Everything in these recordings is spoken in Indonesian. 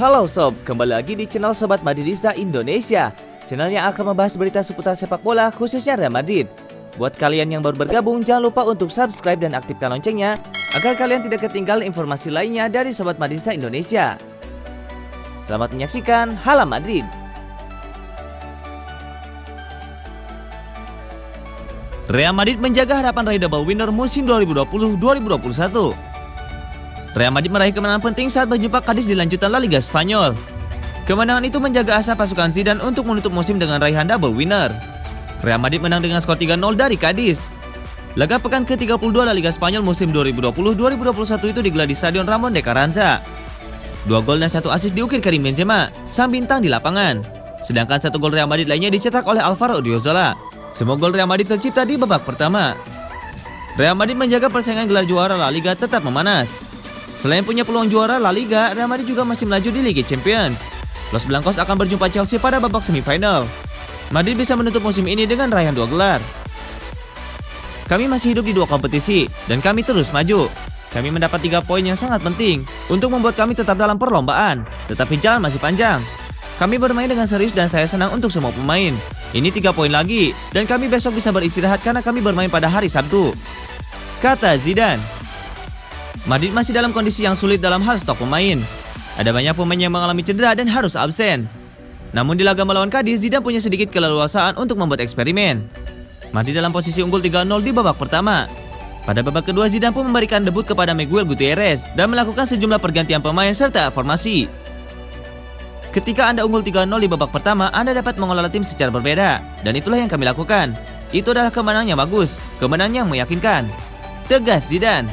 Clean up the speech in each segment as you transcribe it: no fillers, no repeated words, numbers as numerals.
Halo sob, kembali lagi di channel Sobat Madridista Indonesia. Channel yang akan membahas berita seputar sepak bola khususnya Real Madrid. Buat kalian yang baru bergabung, jangan lupa untuk subscribe dan aktifkan loncengnya agar kalian tidak ketinggalan informasi lainnya dari Sobat Madridista Indonesia. Selamat menyaksikan Hala Madrid. Real Madrid menjaga harapan raih double winner musim 2020-2021. Real Madrid meraih kemenangan penting saat berjumpa Cadiz di lanjutan La Liga Spanyol. Kemenangan itu menjaga asa pasukan Zidane untuk menutup musim dengan raihan double winner. Real Madrid menang dengan skor 3-0 dari Cadiz. Laga pekan ke-32 La Liga Spanyol musim 2020-2021 itu digelar di Stadion Ramon de Carranza. 2 gol dan 1 assist diukir Karim Benzema, sang bintang di lapangan. Sedangkan 1 gol Real Madrid lainnya dicetak oleh Alvaro Odriozola. Semua gol Real Madrid tercipta di babak pertama. Real Madrid menjaga persaingan gelar juara La Liga tetap memanas. Selain punya peluang juara La Liga, Real Madrid juga masih melaju di Liga Champions. Los Blancos akan berjumpa Chelsea pada babak semifinal. Madrid bisa menutup musim ini dengan raihan 2 gelar. Kami masih hidup di 2 kompetisi, dan kami terus maju. Kami mendapat 3 poin yang sangat penting untuk membuat kami tetap dalam perlombaan, tetapi jalan masih panjang. Kami bermain dengan serius dan saya senang untuk semua pemain. Ini 3 poin lagi, dan kami besok bisa beristirahat karena kami bermain pada hari Sabtu, kata Zidane. Madrid masih dalam kondisi yang sulit dalam hal stok pemain. Ada banyak pemain yang mengalami cedera dan harus absen. Namun di laga melawan Cadiz, Zidane punya sedikit keleluasaan untuk membuat eksperimen. Madrid dalam posisi unggul 3-0 di babak pertama. Pada babak kedua, Zidane pun memberikan debut kepada Miguel Gutierrez dan melakukan sejumlah pergantian pemain serta formasi. Ketika Anda unggul 3-0 di babak pertama, Anda dapat mengelola tim secara berbeda. Dan itulah yang kami lakukan. Itu adalah kemenangan yang bagus, kemenangan yang meyakinkan, tegas Zidane.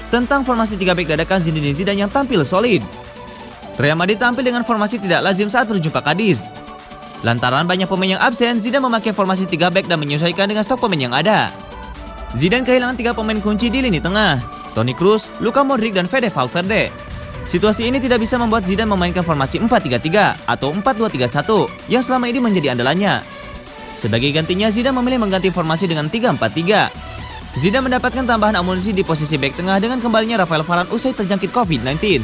Tentang formasi 3 bek dadakan Zinedine Zidane yang tampil solid. Real Madrid tampil dengan formasi tidak lazim saat berjumpa Cadiz. Lantaran banyak pemain yang absen, Zidane memakai formasi 3 bek dan menyesuaikan dengan stok pemain yang ada. Zidane kehilangan 3 pemain kunci di lini tengah, Toni Kroos, Luka Modric, dan Fede Valverde. Situasi ini tidak bisa membuat Zidane memainkan formasi 4-3-3 atau 4-2-3-1 yang selama ini menjadi andalannya. Sebagai gantinya, Zidane memilih mengganti formasi dengan 3-4-3. Zidane mendapatkan tambahan amunisi di posisi bek tengah dengan kembalinya Rafael Varane usai terjangkit COVID-19.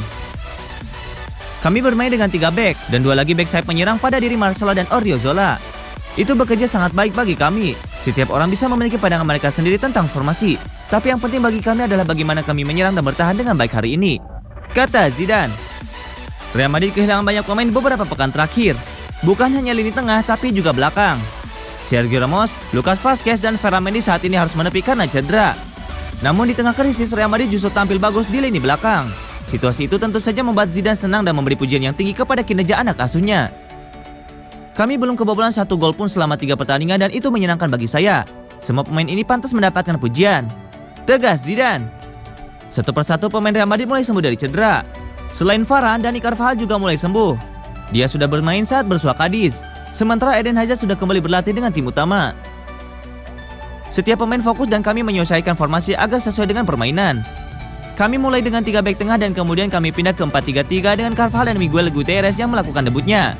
Kami bermain dengan 3 bek dan 2 lagi bek sayap menyerang pada diri Marcelo dan Odriozola. Itu bekerja sangat baik bagi kami. Setiap orang bisa memiliki pandangan mereka sendiri tentang formasi. Tapi yang penting bagi kami adalah bagaimana kami menyerang dan bertahan dengan baik hari ini, kata Zidane. Real Madrid kehilangan banyak pemain beberapa pekan terakhir. Bukan hanya lini tengah tapi juga belakang. Sergio Ramos, Lucas Vazquez, dan Ferran Mendy saat ini harus menepi karena cedera. Namun di tengah krisis, Real Madrid justru tampil bagus di lini belakang. Situasi itu tentu saja membuat Zidane senang dan memberi pujian yang tinggi kepada kinerja anak asuhnya. Kami belum kebobolan 1 gol pun selama 3 pertandingan dan itu menyenangkan bagi saya. Semua pemain ini pantas mendapatkan pujian, tegas Zidane. Satu persatu pemain Real Madrid mulai sembuh dari cedera. Selain Varane, Dani Carvajal juga mulai sembuh. Dia sudah bermain saat bersua Cadiz. Sementara Eden Hazard sudah kembali berlatih dengan tim utama. Setiap pemain fokus dan kami menyesuaikan formasi agar sesuai dengan permainan. Kami mulai dengan 3 bek tengah dan kemudian kami pindah ke 4-3-3 dengan Carvajal dan Miguel Gutierrez yang melakukan debutnya.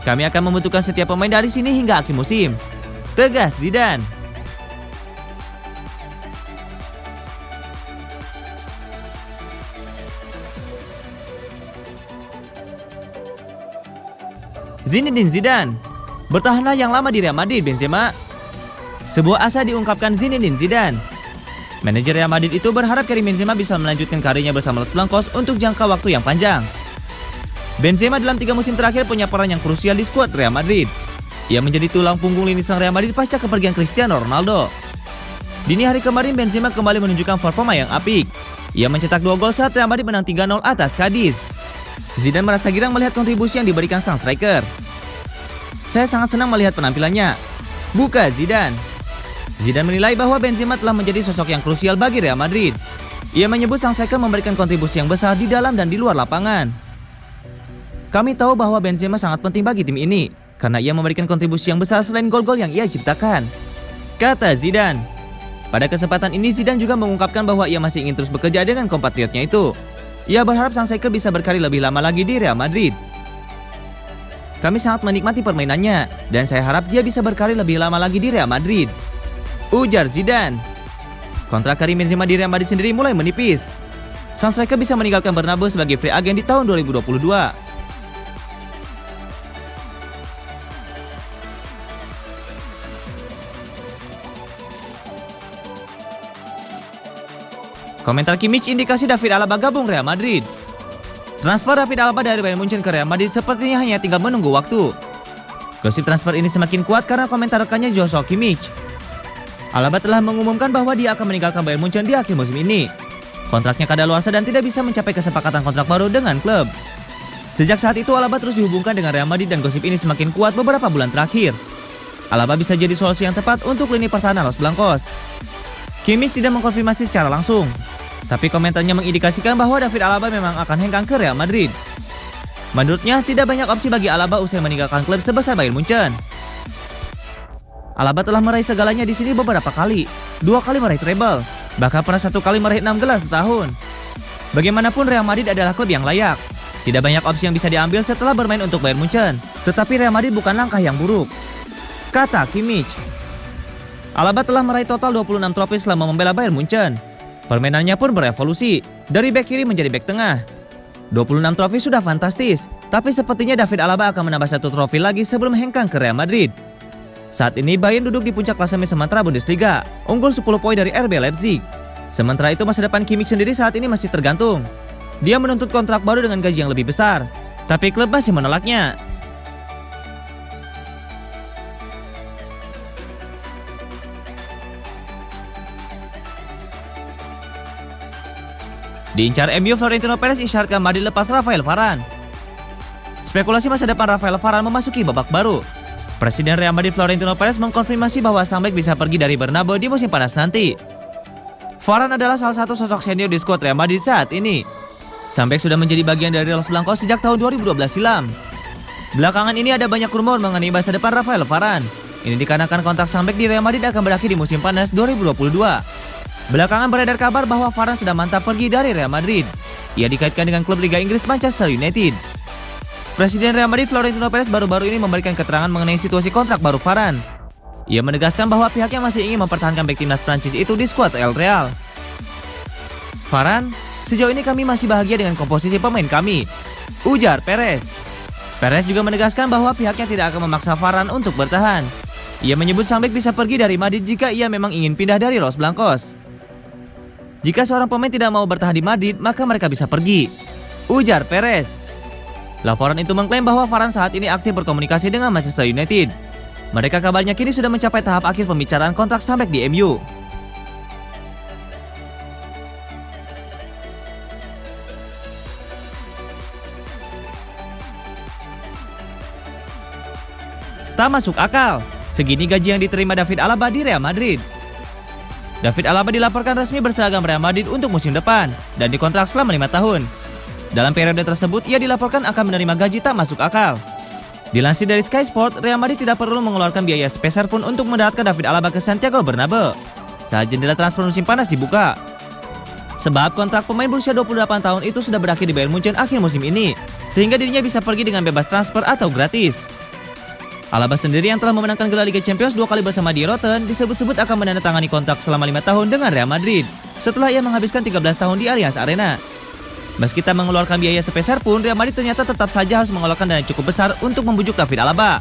Kami akan membutuhkan setiap pemain dari sini hingga akhir musim, tegas Zidane. Zinedine Zidane, bertahanlah yang lama di Real Madrid, Benzema. Sebuah asa diungkapkan Zinedine Zidane. Manajer Real Madrid itu berharap Karim Benzema bisa melanjutkan karirnya bersama Los Blancos untuk jangka waktu yang panjang. Benzema dalam 3 musim terakhir punya peran yang krusial di skuad Real Madrid. Ia menjadi tulang punggung lini sang Real Madrid pasca kepergian Cristiano Ronaldo. Dini hari kemarin Benzema kembali menunjukkan performa yang apik. Ia mencetak 2 gol saat Real Madrid menang 3-0 atas Cadiz. Zidane merasa girang melihat kontribusi yang diberikan sang striker. Saya sangat senang melihat penampilannya, buka Zidane. Zidane menilai bahwa Benzema telah menjadi sosok yang krusial bagi Real Madrid. Ia menyebut sang striker memberikan kontribusi yang besar di dalam dan di luar lapangan. Kami tahu bahwa Benzema sangat penting bagi tim ini, karena ia memberikan kontribusi yang besar selain gol-gol yang ia ciptakan, kata Zidane. Pada kesempatan ini Zidane juga mengungkapkan bahwa ia masih ingin terus bekerja dengan kompatriotnya itu. Ia berharap sang striker bisa berkarir lebih lama lagi di Real Madrid. Kami sangat menikmati permainannya, dan saya harap dia bisa berkarir lebih lama lagi di Real Madrid, ujar Zidane. Kontrak Karim Benzema di Real Madrid sendiri mulai menipis. Sang striker bisa meninggalkan Bernabeu sebagai free agent di tahun 2022. Komentar Kimmich indikasi David Alaba gabung Real Madrid. Transfer David Alaba dari Bayern Munchen ke Real Madrid sepertinya hanya tinggal menunggu waktu. Gosip transfer ini semakin kuat karena komentar rekannya Joshua Kimmich. Alaba telah mengumumkan bahwa dia akan meninggalkan Bayern Munchen di akhir musim ini. Kontraknya kadaluarsa dan tidak bisa mencapai kesepakatan kontrak baru dengan klub. Sejak saat itu Alaba terus dihubungkan dengan Real Madrid dan gosip ini semakin kuat beberapa bulan terakhir. Alaba bisa jadi solusi yang tepat untuk lini pertahanan Los Blancos. Kimmich tidak mengkonfirmasi secara langsung, tapi komentarnya mengindikasikan bahwa David Alaba memang akan hengkang ke Real Madrid. Menurutnya, tidak banyak opsi bagi Alaba usai meninggalkan klub sebesar Bayern Munchen. Alaba telah meraih segalanya di sini beberapa kali, 2 kali meraih treble, bahkan pernah 1 kali meraih 6 gelar setahun. Bagaimanapun Real Madrid adalah klub yang layak. Tidak banyak opsi yang bisa diambil setelah bermain untuk Bayern Munchen, tetapi Real Madrid bukan langkah yang buruk, kata Kimmich. Alaba telah meraih total 26 trofi selama membela Bayern Munchen. Permainannya pun berevolusi, dari bek kiri menjadi bek tengah. 26 trofi sudah fantastis, tapi sepertinya David Alaba akan menambah 1 trofi lagi sebelum hengkang ke Real Madrid. Saat ini Bayern duduk di puncak klasemen sementara Bundesliga, unggul 10 poin dari RB Leipzig. Sementara itu masa depan Kimmich sendiri saat ini masih tergantung. Dia menuntut kontrak baru dengan gaji yang lebih besar, tapi klub masih menolaknya. Diincar MU, Florentino Perez isyaratkan Madrid lepas Rafael Varane. Spekulasi masa depan Rafael Varane memasuki babak baru. Presiden Real Madrid Florentino Perez mengkonfirmasi bahwa sang bek bisa pergi dari Bernabeu di musim panas nanti. Varane adalah salah satu sosok senior di skuad Real Madrid saat ini. Sang bek sudah menjadi bagian dari Los Blancos sejak tahun 2012 silam. Belakangan ini ada banyak rumor mengenai masa depan Rafael Varane. Ini dikarenakan kontrak sang bek di Real Madrid akan berakhir di musim panas 2022. Belakangan beredar kabar bahwa Varane sudah mantap pergi dari Real Madrid. Ia dikaitkan dengan klub Liga Inggris Manchester United. Presiden Real Madrid Florentino Perez baru-baru ini memberikan keterangan mengenai situasi kontrak baru Varane. Ia menegaskan bahwa pihaknya masih ingin mempertahankan bek timnas Prancis itu di skuad El Real. Varane, sejauh ini kami masih bahagia dengan komposisi pemain kami, ujar Perez. Perez juga menegaskan bahwa pihaknya tidak akan memaksa Varane untuk bertahan. Ia menyebut sang bek bisa pergi dari Madrid jika ia memang ingin pindah dari Los Blancos. Jika seorang pemain tidak mau bertahan di Madrid, maka mereka bisa pergi, ujar Perez. Laporan itu mengklaim bahwa Varane saat ini aktif berkomunikasi dengan Manchester United. Mereka kabarnya kini sudah mencapai tahap akhir pembicaraan kontrak sang bek di MU. Tak masuk akal, segini gaji yang diterima David Alaba di Real Madrid. David Alaba dilaporkan resmi berseragam Real Madrid untuk musim depan dan dikontrak selama 5 tahun. Dalam periode tersebut, ia dilaporkan akan menerima gaji tak masuk akal. Dilansir dari Sky Sport, Real Madrid tidak perlu mengeluarkan biaya sepeser pun untuk mendaratkan David Alaba ke Santiago Bernabeu saat jendela transfer musim panas dibuka. Sebab kontrak pemain berusia 28 tahun itu sudah berakhir di Bayern Munchen akhir musim ini, sehingga dirinya bisa pergi dengan bebas transfer atau gratis. Alaba sendiri yang telah memenangkan gelar Liga Champions 2 kali bersama Die Roten disebut-sebut akan menandatangani kontrak selama 5 tahun dengan Real Madrid setelah ia menghabiskan 13 tahun di Allianz Arena. Meski tak mengeluarkan biaya sepeser pun, Real Madrid ternyata tetap saja harus mengeluarkan dana cukup besar untuk membujuk David Alaba.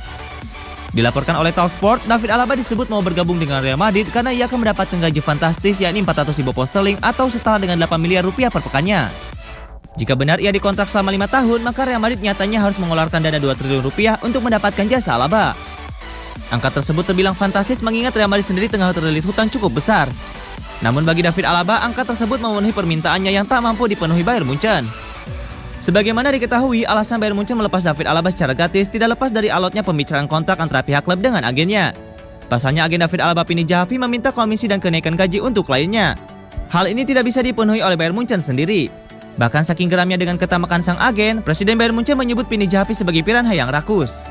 Dilaporkan oleh Talksport, David Alaba disebut mau bergabung dengan Real Madrid karena ia akan mendapatkan gaji fantastis yakni 400.000 pound sterling atau setara dengan 8 miliar rupiah per pekannya. Jika benar ia dikontrak selama 5 tahun, maka Real Madrid nyatanya harus mengeluarkan dana 2 triliun rupiah untuk mendapatkan jasa Alaba. Angka tersebut terbilang fantastis mengingat Real Madrid sendiri tengah terlilit hutang cukup besar. Namun bagi David Alaba, angka tersebut memenuhi permintaannya yang tak mampu dipenuhi Bayern Munchen. Sebagaimana diketahui, alasan Bayern Munchen melepas David Alaba secara gratis tidak lepas dari alotnya pembicaraan kontrak antara pihak klub dengan agennya. Pasalnya agen David Alaba Pini Zahavi meminta komisi dan kenaikan gaji untuk kliennya. Hal ini tidak bisa dipenuhi oleh Bayern Munchen sendiri. Bahkan saking geramnya dengan ketamakan sang agen, Presiden Bayern Munchen menyebut Pini Zahavi sebagai piranha yang rakus.